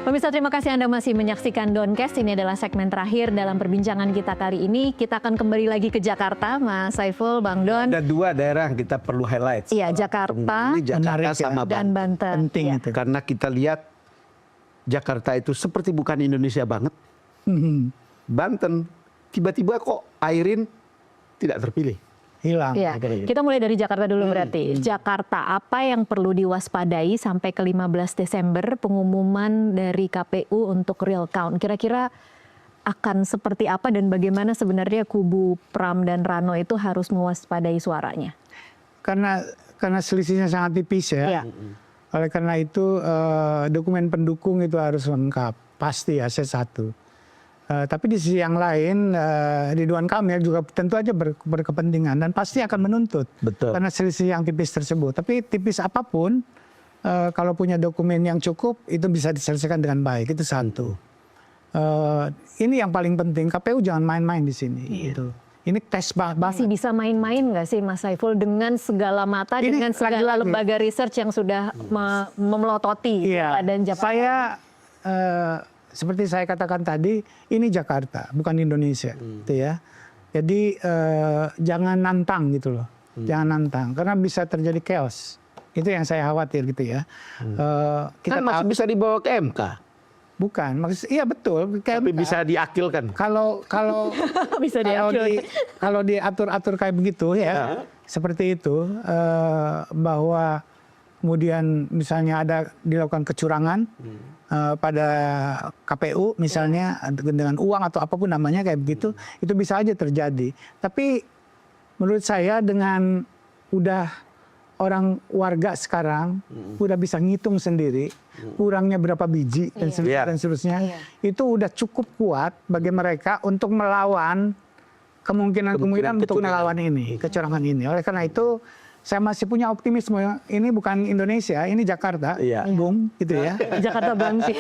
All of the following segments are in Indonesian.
Pemirsa, terima kasih Anda masih menyaksikan Doncast. Ini adalah segmen terakhir dalam perbincangan kita kali ini. Kita akan kembali lagi ke Jakarta, Mas Saiful, Bang Don. Ada dua daerah yang kita perlu highlight. Iya, Jakarta, Jakarta sama dan Banten. Penting Ya. itu. Karena kita lihat Jakarta itu seperti bukan Indonesia banget. Banten tiba-tiba kok Airin tidak terpilih. Hilang. Ya. Kita mulai dari Jakarta dulu berarti. Jakarta, apa yang perlu diwaspadai sampai ke 15 Desember pengumuman dari KPU untuk real count? Kira-kira akan seperti apa dan bagaimana sebenarnya kubu Pram dan Rano itu harus mewaspadai suaranya? Karena selisihnya sangat tipis ya. Ya. Oleh karena itu dokumen pendukung itu harus lengkap. Pasti ya, C1. Tapi di sisi yang lain, Ridwan Kamil juga tentu aja berkepentingan dan pasti akan menuntut. Betul. Karena selisih yang tipis tersebut. Tapi tipis apapun, kalau punya dokumen yang cukup, itu bisa diselesaikan dengan baik. Itu satu. Ini yang paling penting, KPU jangan main-main di sini. Gitu. Ini tes banget. Masih bisa main-main nggak sih Mas Saiful dengan segala mata, Ini dengan segala lagi-lagi. lembaga research yang sudah memelototi dan Saya seperti saya katakan tadi, ini Jakarta, bukan Indonesia, gitu ya. Jadi jangan nantang gitu loh, jangan nantang, karena bisa terjadi chaos. Itu yang saya khawatir gitu ya. Kita masih bisa dibawa ke MK. Bukan, maksud iya betul. Tapi bisa diakilkan. Kalau bisa diakil. kalau diatur-atur kayak begitu ya, seperti itu, bahwa kemudian misalnya ada dilakukan kecurangan pada KPU misalnya dengan uang atau apapun namanya kayak begitu, itu bisa aja terjadi. Tapi menurut saya dengan udah orang warga sekarang udah bisa ngitung sendiri kurangnya berapa biji dan seterusnya, itu udah cukup kuat bagi mereka untuk melawan kemungkinan untuk melawan ini, kecurangan ini. Oleh karena itu saya masih punya optimisme. Ini bukan Indonesia, ini Jakarta, Bung, gitu ya. Jakarta Bangkit.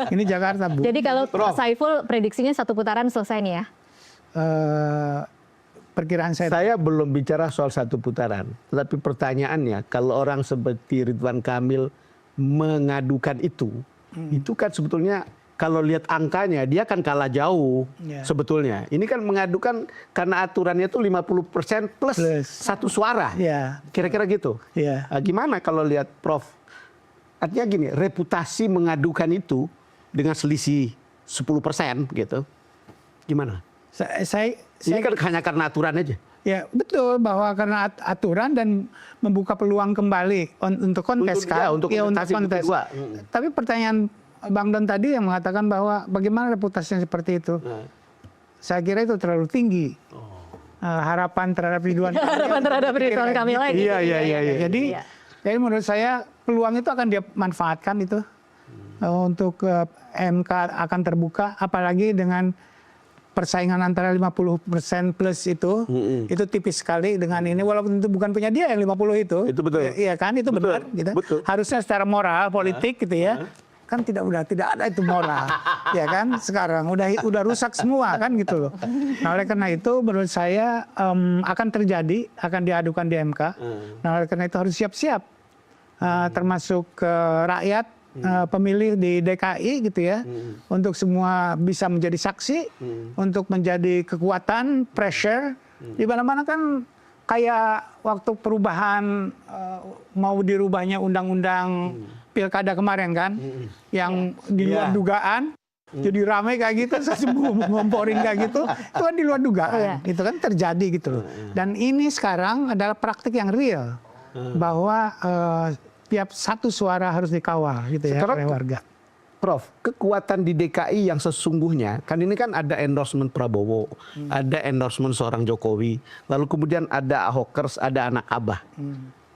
Ini Jakarta, Bung. Jadi kalau Saiful prediksinya satu putaran selesai nih ya? Perkiraan saya. Saya belum bicara soal satu putaran. Tetapi pertanyaannya, kalau orang seperti Ridwan Kamil mengadukan itu kan sebetulnya kalau lihat angkanya dia kan kalah jauh sebetulnya. Ini kan mengadukan karena aturannya itu 50% plus satu suara. Kira-kira gitu. Gimana kalau lihat Prof? Artinya gini, reputasi mengadukan itu dengan selisih 10% gitu. Gimana? Ini kan hanya karena aturan aja. Ya betul, bahwa karena aturan dan membuka peluang kembali untuk kontes kan. Untuk kontes. Tapi pertanyaan Bang Don tadi yang mengatakan bahwa bagaimana reputasinya seperti itu. Saya kira itu terlalu tinggi. Harapan terhadap Ridwan Kamil. Harapan terhadap Ridwan Kamil lagi. Iya. Jadi menurut saya peluang itu akan dia manfaatkan itu. Untuk MK akan terbuka, apalagi dengan persaingan antara 50% plus itu tipis sekali dengan ini, walaupun itu bukan punya dia yang 50 itu. Itu betul. Iya kan, itu benar. Gitu. Betul. Harusnya secara moral, politik gitu ya. Kan tidak ada itu moral. Ya kan, sekarang udah rusak semua kan gitu loh. Nah oleh karena itu menurut saya akan terjadi, akan diadukan di MK. Nah oleh karena itu harus siap-siap. Termasuk rakyat, pemilih di DKI gitu ya, untuk semua bisa menjadi saksi, untuk menjadi kekuatan, pressure. Di mana-mana kan kayak waktu perubahan mau dirubahnya undang-undang pilkada kemarin kan, yang di luar dugaan, jadi ramai kayak gitu, saya ngomporin kayak gitu, itu kan di luar dugaan, itu kan terjadi gitu loh. Dan ini sekarang adalah praktik yang real, bahwa tiap satu suara harus dikawal gitu ya oleh warga. Prof, kekuatan di DKI yang sesungguhnya, kan ini kan ada endorsement Prabowo, ada endorsement seorang Jokowi, lalu kemudian ada Ahokers, ada anak Abah.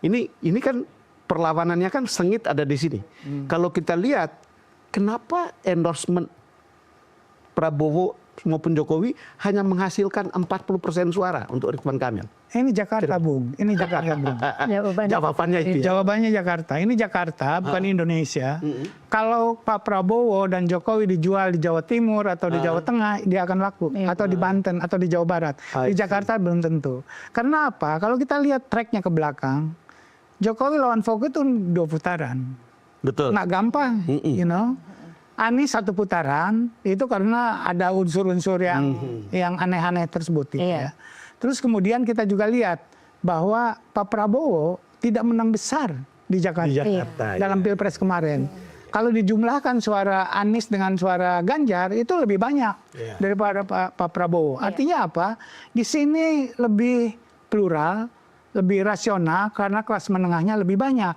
Ini kan perlawanannya kan sengit ada di sini. Kalau kita lihat, kenapa endorsement Prabowo maupun Jokowi hanya menghasilkan 40% suara untuk Ridwan Kamil? Ini Jakarta, Bung. Ini Jakarta, Bung. Jawabannya itu ya? Jawabannya Jakarta. Ini Jakarta, bukan Indonesia. Kalau Pak Prabowo dan Jokowi dijual di Jawa Timur atau di Jawa Tengah, dia akan laku. Atau di Banten, atau di Jawa Barat. Di Jakarta belum tentu. Karena apa? Kalau kita lihat tracknya ke belakang, Jokowi lawan Fogo itu 2 putaran. Betul. Nggak gampang, you know. Anies satu putaran itu karena ada unsur-unsur yang aneh-aneh tersebut gitu Iya. ya. Terus kemudian kita juga lihat bahwa Pak Prabowo tidak menang besar di Jakarta, dalam Pilpres kemarin. Kalau dijumlahkan suara Anies dengan suara Ganjar itu lebih banyak daripada Pak Prabowo. Artinya apa? Di sini lebih plural, lebih rasional karena kelas menengahnya lebih banyak.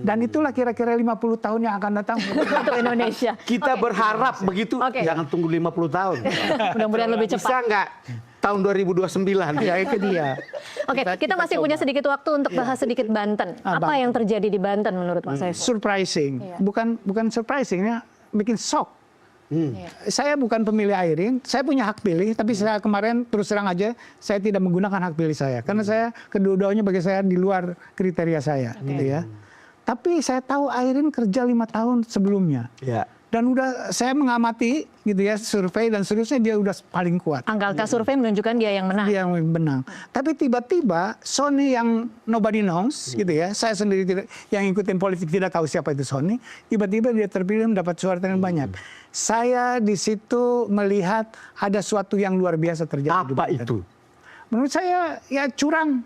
Dan itulah kira-kira 50 tahun yang akan datang Untuk Indonesia. Kita berharap begitu, Oke. jangan tunggu 50 tahun. Mudah-mudahan lebih cepat. Bisa nggak tahun 2029? ya itu dia. Oke, kita masih punya sedikit waktu untuk bahas sedikit Banten. Apa yang terjadi di Banten menurut Mas Saiful? Surprising. Bukan surprising ya, bikin shock. Saya bukan pemilih Airin, saya punya hak pilih, tapi saya kemarin terus terang aja saya tidak menggunakan hak pilih saya karena saya kedua-duanya bagi saya di luar kriteria saya, gitu ya. Tapi saya tahu Airin kerja 5 tahun sebelumnya. Ya. Dan udah saya mengamati gitu ya survei dan seterusnya dia udah paling kuat. Angka survei menunjukkan dia yang menang. Dia yang menang. Tapi tiba-tiba Sony yang nobody knows gitu ya. Saya sendiri tidak yang ikutin politik tidak tahu siapa itu Sony. Tiba-tiba dia terpilih mendapat suara yang banyak. Saya di situ melihat ada suatu yang luar biasa terjadi. Apa itu? Menurut saya ya curang.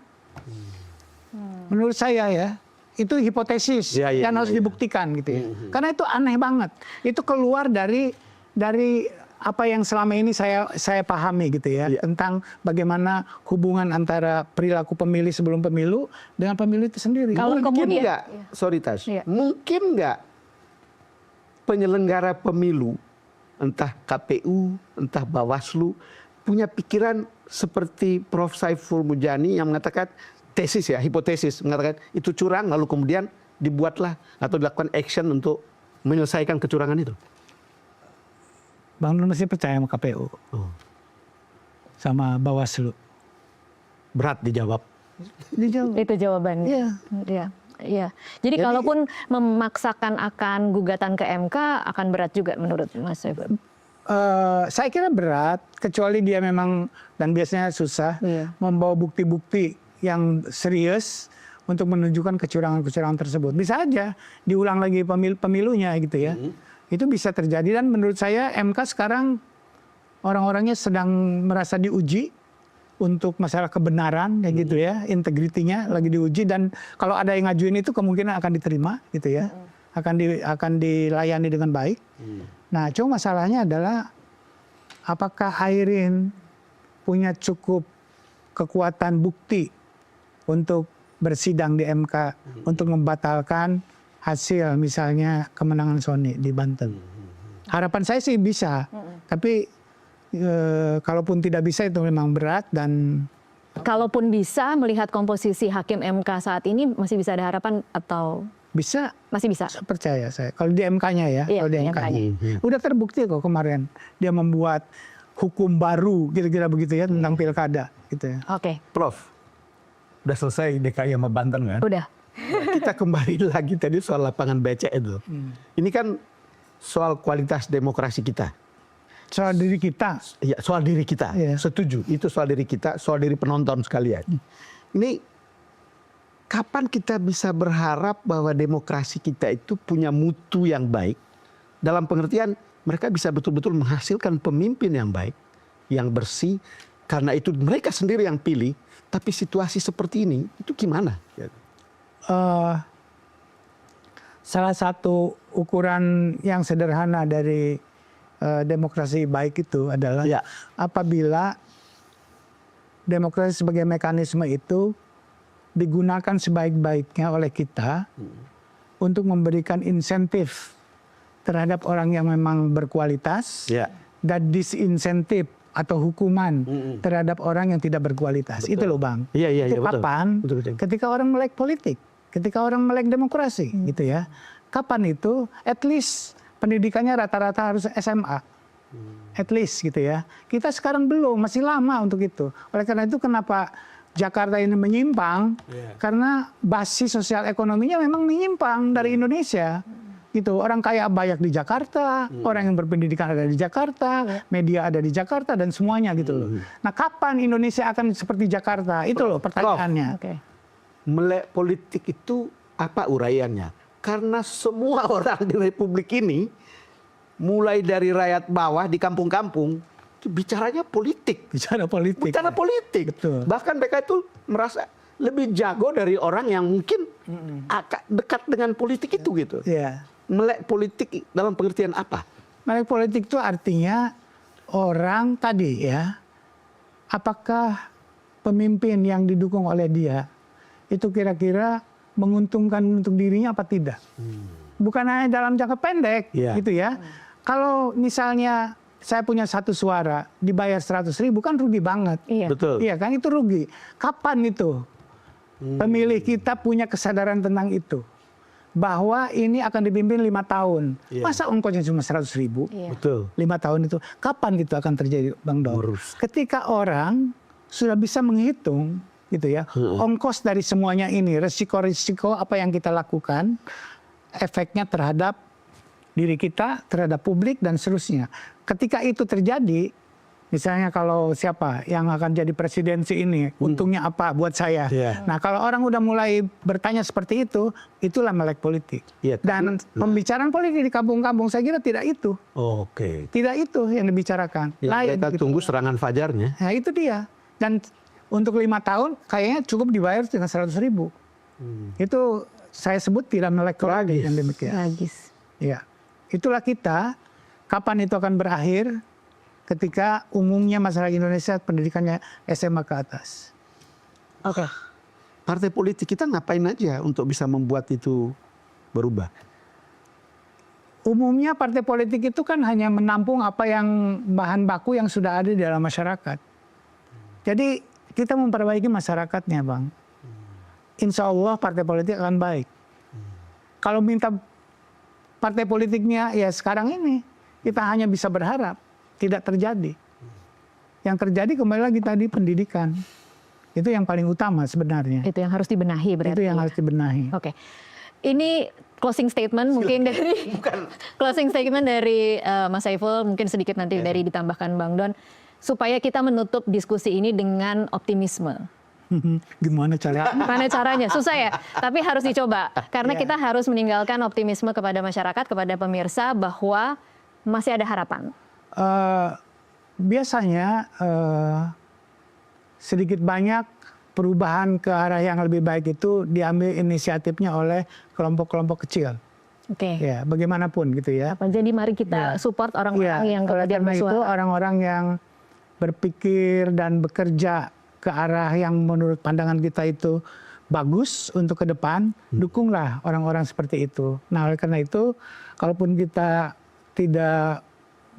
Menurut saya ya. Itu hipotesis yang harus dibuktikan gitu ya. Karena itu aneh banget. Itu keluar dari apa yang selama ini saya pahami gitu ya, tentang bagaimana hubungan antara perilaku pemilih sebelum pemilu dengan pemilu itu sendiri. Kalau Mungkin kemudian nggak, sorry Tas, Iya. mungkin nggak penyelenggara pemilu, entah KPU, entah Bawaslu, punya pikiran seperti Prof. Saiful Mujani yang mengatakan tesis ya, hipotesis, mengatakan itu curang, lalu kemudian dibuatlah atau dilakukan action untuk menyelesaikan kecurangan itu. Bang Nur masih percaya sama KPU, sama Bawaslu. Berat dijawab. Dijawab. itu jawabannya. Iya. Iya. Iya. Jadi kalaupun memaksakan akan gugatan ke MK akan berat juga menurut Mas Saiful. Saya kira berat, kecuali dia memang dan biasanya susah membawa bukti-bukti yang serius untuk menunjukkan kecurangan-kecurangan tersebut. Bisa aja diulang lagi pemilunya gitu ya. Itu bisa terjadi dan menurut saya MK sekarang orang-orangnya sedang merasa diuji untuk masalah kebenaran kayak gitu ya, integritinya lagi diuji dan kalau ada yang ngajuin itu kemungkinan akan diterima gitu ya. Akan dilayani dengan baik. Nah, cuma masalahnya adalah apakah Airin punya cukup kekuatan bukti untuk bersidang di MK untuk membatalkan hasil misalnya kemenangan Sony di Banten. Harapan saya sih bisa, tapi kalaupun tidak bisa itu memang berat dan Kalaupun bisa melihat komposisi hakim MK saat ini masih bisa ada harapan atau bisa. masih bisa? Percaya saya. Kalau di MK-nya ya, Iya, kalau di MK-nya. Udah terbukti kok kemarin dia membuat hukum baru kira-kira begitu ya tentang pilkada gitu ya. Oke, Prof, udah selesai DKI sama Banten kan? udah. Kita kembali lagi tadi soal lapangan becek itu. Ini kan soal kualitas demokrasi kita. Soal diri kita. Ya, soal diri kita. Iya. Setuju. Itu soal diri kita, soal diri penonton sekalian. Ini kapan kita bisa berharap bahwa demokrasi kita itu punya mutu yang baik? Dalam pengertian mereka bisa betul-betul menghasilkan pemimpin yang baik, yang bersih. Karena itu mereka sendiri yang pilih. Tapi situasi seperti ini, itu gimana? Salah satu ukuran yang sederhana dari demokrasi baik itu adalah apabila demokrasi sebagai mekanisme itu digunakan sebaik-baiknya oleh kita untuk memberikan insentif terhadap orang yang memang berkualitas dan disinsentif atau hukuman terhadap orang yang tidak berkualitas. Itu loh Bang. Itu kapan? Ketika orang melek politik, ketika orang melek demokrasi gitu ya. Kapan itu? At least pendidikannya rata-rata harus SMA. At least gitu ya. Kita sekarang belum, masih lama untuk itu. Oleh karena itu kenapa Jakarta ini menyimpang? Karena basis sosial ekonominya memang menyimpang dari Indonesia. Gitu. Orang kaya banyak di Jakarta, orang yang berpendidikan ada di Jakarta, media ada di Jakarta dan semuanya gitu loh. Nah, kapan Indonesia akan seperti Jakarta? Itu loh pertanyaannya. Melek politik itu apa uraiannya? Karena semua orang di Republik ini mulai dari rakyat bawah di kampung-kampung, itu bicaranya politik. Bicara politik. Bicara politik. Betul. Bahkan mereka itu merasa lebih jago dari orang yang mungkin dekat dengan politik itu gitu. Iya. Melek politik dalam pengertian apa? Melek politik itu artinya orang tadi ya, apakah pemimpin yang didukung oleh dia itu kira-kira menguntungkan untuk dirinya apa tidak? Bukan hanya dalam jangka pendek, gitu ya. Kalau misalnya saya punya 1 suara dibayar 100.000 kan rugi banget. Iya. Betul. Iya kan, itu rugi. Kapan itu pemilih kita punya kesadaran tentang itu? Bahwa ini akan dipimpin 5 tahun. Masa ongkosnya cuma 100.000? Iya. Betul. 5 tahun itu. Kapan itu akan terjadi, Bang Don? Ngurus. Ketika orang sudah bisa menghitung gitu ya, ongkos dari semuanya ini, resiko-resiko apa yang kita lakukan, efeknya terhadap diri kita, terhadap publik dan seterusnya. Ketika itu terjadi, misalnya kalau siapa yang akan jadi presidensi ini, untungnya apa buat saya? Nah, kalau orang udah mulai bertanya seperti itu, itulah melek politik. Dan pembicaraan politik di kampung-kampung saya kira tidak itu. Oke. Tidak itu yang dibicarakan. Ya, kita tunggu serangan fajarnya. Nah, itu dia. Dan untuk 5 tahun kayaknya cukup dibayar dengan 100.000. Itu saya sebut tidak melek politik yang demikian. Tragis. Ya, itulah kita. Kapan itu akan berakhir? Ketika umumnya masyarakat Indonesia pendidikannya SMA ke atas. Oke. Partai politik kita ngapain aja untuk bisa membuat itu berubah? Umumnya partai politik itu kan hanya menampung apa yang bahan baku yang sudah ada di dalam masyarakat. Jadi kita memperbaiki masyarakatnya, Bang. Insya Allah partai politik akan baik. Kalau minta partai politiknya ya sekarang ini, kita hanya bisa berharap tidak terjadi. Yang terjadi kembali lagi tadi pendidikan. Itu yang paling utama sebenarnya. Itu yang harus dibenahi berarti. Itu yang harus dibenahi. Oke. Ini closing statement mungkin dari closing statement dari Mas Saiful, mungkin sedikit nanti dari ditambahkan Bang Don, supaya kita menutup diskusi ini dengan optimisme. Gimana caranya? Gimana caranya? Susah ya, tapi harus dicoba. Karena kita harus meninggalkan optimisme kepada masyarakat, kepada pemirsa bahwa masih ada harapan. Biasanya sedikit banyak perubahan ke arah yang lebih baik itu diambil inisiatifnya oleh kelompok-kelompok kecil. Oke. Ya, bagaimanapun gitu ya. Jadi mari kita support orang-orang yang kemudian karena itu bersuara. orang-orang yang berpikir dan bekerja ke arah yang menurut pandangan kita itu bagus untuk ke depan, dukunglah orang-orang seperti itu. Nah, oleh karena itu, kalaupun kita tidak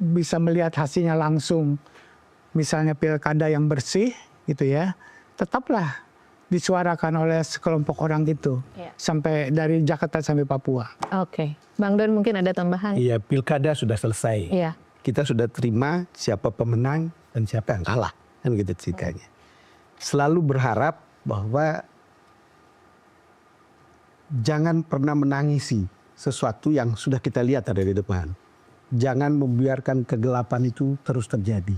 bisa melihat hasilnya langsung, misalnya pilkada yang bersih, gitu ya, tetaplah disuarakan oleh sekelompok orang itu, sampai dari Jakarta sampai Papua. Oke, Bang Don mungkin ada tambahan? Iya, pilkada sudah selesai. Iya. Kita sudah terima siapa pemenang dan siapa yang kalah, kan gitu ceritanya. Selalu berharap bahwa jangan pernah menangisi sesuatu yang sudah kita lihat ada di depan. Jangan membiarkan kegelapan itu terus terjadi.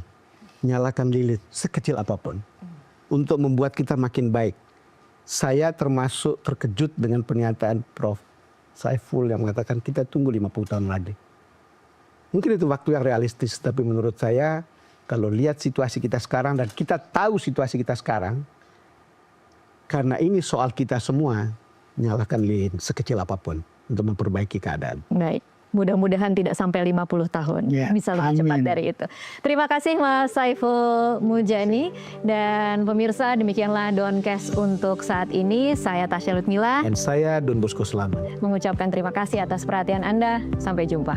Nyalakan lilin sekecil apapun untuk membuat kita makin baik. Saya termasuk terkejut dengan pernyataan Prof. Saiful yang mengatakan kita tunggu 50 tahun lagi. Mungkin itu waktu yang realistis, tapi menurut saya kalau lihat situasi kita sekarang dan kita tahu situasi kita sekarang, karena ini soal kita semua, nyalakan lilin sekecil apapun untuk memperbaiki keadaan. Baik. Mudah-mudahan tidak sampai 50 tahun, bisa lebih cepat dari itu. Terima kasih Mas Saiful Mujani dan pemirsa, demikianlah Doncast untuk saat ini. Saya Tasya Lutmila. Dan saya Don Bosco Slamet. Mengucapkan terima kasih atas perhatian Anda. Sampai jumpa.